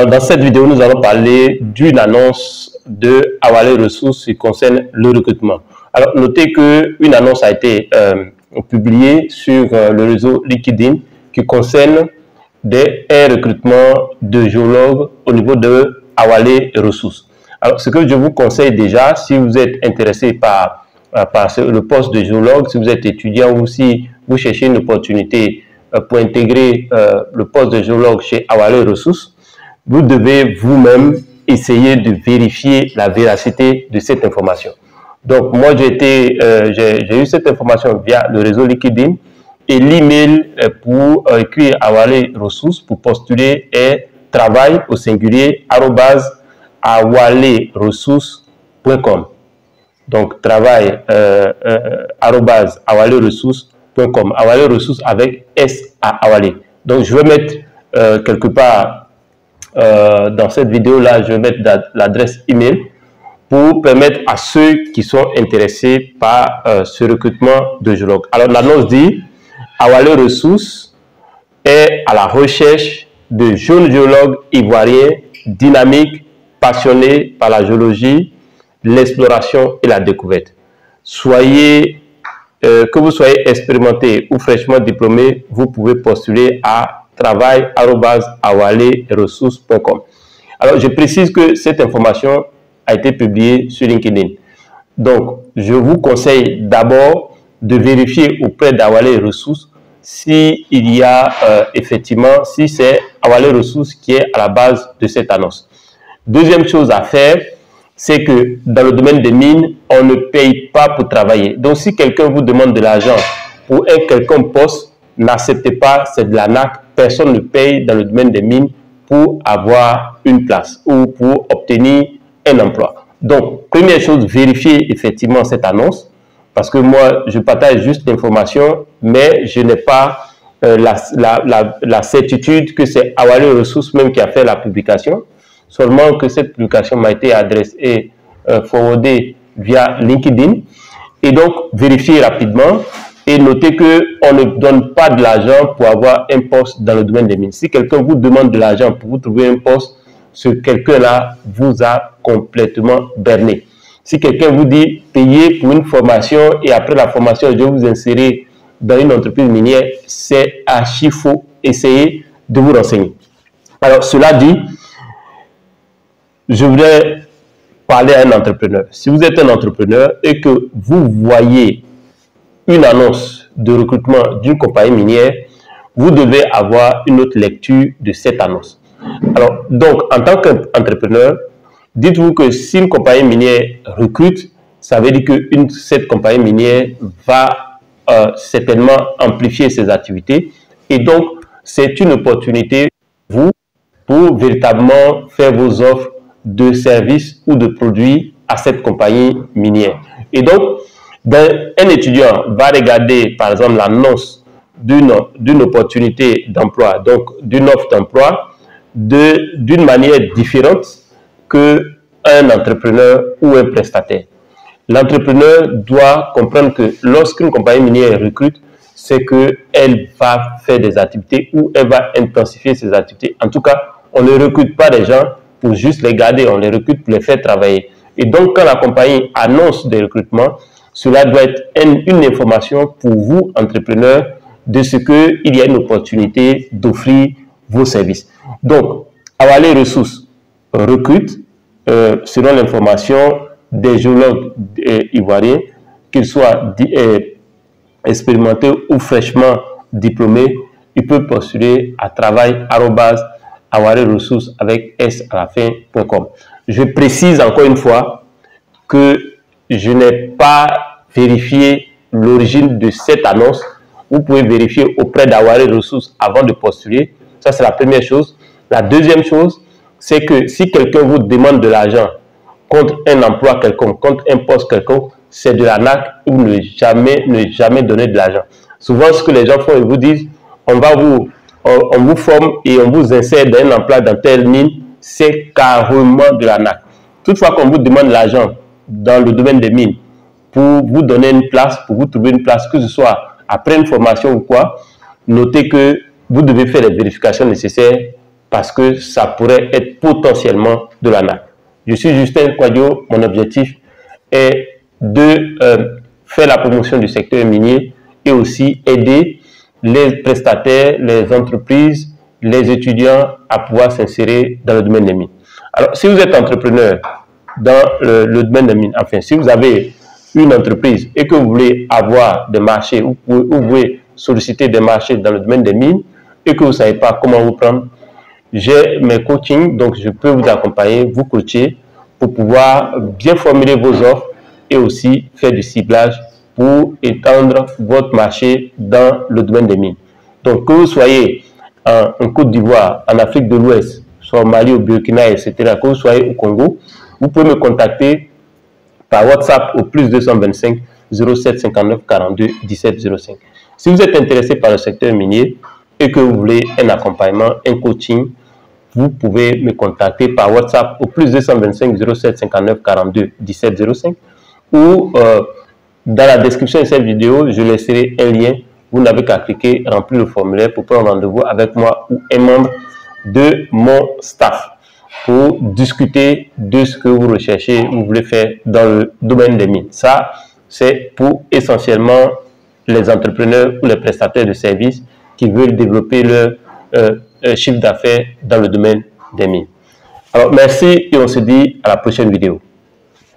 Alors, dans cette vidéo, nous allons parler d'une annonce de Awale Ressources qui concerne le recrutement. Alors, notez qu'une annonce a été publiée sur le réseau LinkedIn qui concerne un recrutement de géologues au niveau de Awale Ressources. Alors, ce que je vous conseille déjà, si vous êtes intéressé par le poste de géologue, si vous êtes étudiant ou si vous cherchez une opportunité pour intégrer le poste de géologue chez Awale Ressources, vous devez vous-même essayer de vérifier la véracité de cette information. Donc, moi, j'ai eu cette information via le réseau LinkedIn et l'email pour écrire Awale Ressources pour postuler est travail au singulier @awaleressources.com. Donc, travail @awaleressources.com. Awale Ressources avec S à Awale. Donc, je vais mettre quelque part dans cette vidéo-là, je vais mettre l'adresse email pour permettre à ceux qui sont intéressés par ce recrutement de géologues. Alors, l'annonce dit Awale Ressources est à la recherche de jeunes géologues ivoiriens dynamiques, passionnés par la géologie, l'exploration et la découverte. Que vous soyez expérimenté ou fraîchement diplômé, vous pouvez postuler à travail@awaleressources.com. Alors, je précise que cette information a été publiée sur LinkedIn. Donc, je vous conseille d'abord de vérifier auprès d'Awale Ressources si il y a effectivement, si c'est Awale Ressources qui est à la base de cette annonce. Deuxième chose à faire, c'est que dans le domaine des mines, on ne paye pas pour travailler. Donc, si quelqu'un vous demande de l'argent pour un quelconque poste, n'acceptez pas, c'est de l'arnaque. Personne ne paye dans le domaine des mines pour avoir une place ou pour obtenir un emploi. Donc, première chose, vérifiez effectivement cette annonce parce que moi, je partage juste l'information, mais je n'ai pas la certitude que c'est Awale Ressources même qui a fait la publication, seulement que cette publication m'a été adressée et forwardée via LinkedIn. Et donc, vérifiez rapidement. Et notez qu'on ne donne pas de l'argent pour avoir un poste dans le domaine des mines. Si quelqu'un vous demande de l'argent pour vous trouver un poste, ce quelqu'un-là vous a complètement berné. Si quelqu'un vous dit payer pour une formation et après la formation, je vais vous insérer dans une entreprise minière, c'est archi faux. Essayez de vous renseigner. Alors, cela dit, je voudrais parler à un entrepreneur. Si vous êtes un entrepreneur et que vous voyez une annonce de recrutement d'une compagnie minière, vous devez avoir une autre lecture de cette annonce. Alors, donc, en tant qu'entrepreneur, dites-vous que si une compagnie minière recrute, ça veut dire que cette compagnie minière va certainement amplifier ses activités. Et donc, c'est une opportunité pour vous pour véritablement faire vos offres de services ou de produits à cette compagnie minière. Et donc, un étudiant va regarder, par exemple, l'annonce d'une opportunité d'emploi, donc d'une offre d'emploi, d'une manière différente qu'un entrepreneur ou un prestataire. L'entrepreneur doit comprendre que lorsqu'une compagnie minière recrute, c'est qu'elle va faire des activités ou elle va intensifier ses activités. En tout cas, on ne recrute pas des gens pour juste les garder, on les recrute pour les faire travailler. Et donc, quand la compagnie annonce des recrutements, cela doit être une information pour vous, entrepreneurs, de ce qu'il y a une opportunité d'offrir vos services. Donc, Awale Ressources recrute, selon l'information, des géologues ivoiriens, qu'ils soient expérimentés ou fraîchement diplômés. Ils peuvent postuler à travail@awaleressources avec S à la fin.com. Je précise encore une fois que je n'ai pas vérifié l'origine de cette annonce. Vous pouvez vérifier auprès d'Awale Ressources avant de postuler. Ça, c'est la première chose. La deuxième chose, c'est que si quelqu'un vous demande de l'argent contre un emploi quelconque, contre un poste quelconque, c'est de l'arnaque ou ne jamais donner de l'argent. Souvent, ce que les gens font, ils vous disent, on vous forme et on vous insère dans un emploi dans telle mine, c'est carrément de l'arnaque. Toutefois qu'on vous demande de l'argent dans le domaine des mines, pour vous donner une place, pour vous trouver une place, que ce soit après une formation ou quoi, notez que vous devez faire les vérifications nécessaires parce que ça pourrait être potentiellement de la NAC. Je suis Justin Kouadio, mon objectif est de faire la promotion du secteur minier et aussi aider les prestataires, les entreprises, les étudiants à pouvoir s'insérer dans le domaine des mines. Alors, si vous êtes entrepreneur dans le domaine des mines, enfin, si vous avez une entreprise et que vous voulez avoir des marchés, ou vous voulez solliciter des marchés dans le domaine des mines et que vous ne savez pas comment vous prendre, j'ai mes coachings, donc je peux vous accompagner, vous coacher pour pouvoir bien formuler vos offres et aussi faire du ciblage pour étendre votre marché dans le domaine des mines. Donc, que vous soyez en Côte d'Ivoire, en Afrique de l'Ouest, soit au Mali, au Burkina, etc., que vous soyez au Congo, vous pouvez me contacter par WhatsApp au plus 225 07 59 42 17 05. Si vous êtes intéressé par le secteur minier et que vous voulez un accompagnement, un coaching, vous pouvez me contacter par WhatsApp au plus 225 07 59 42 17 05 ou dans la description de cette vidéo, je laisserai un lien. Vous n'avez qu'à cliquer, remplir le formulaire pour prendre rendez-vous avec moi ou un membre de mon staff pour discuter de ce que vous recherchez, vous voulez faire dans le domaine des mines. Ça, c'est pour essentiellement les entrepreneurs ou les prestataires de services qui veulent développer leur chiffre d'affaires dans le domaine des mines. Alors, merci et on se dit à la prochaine vidéo.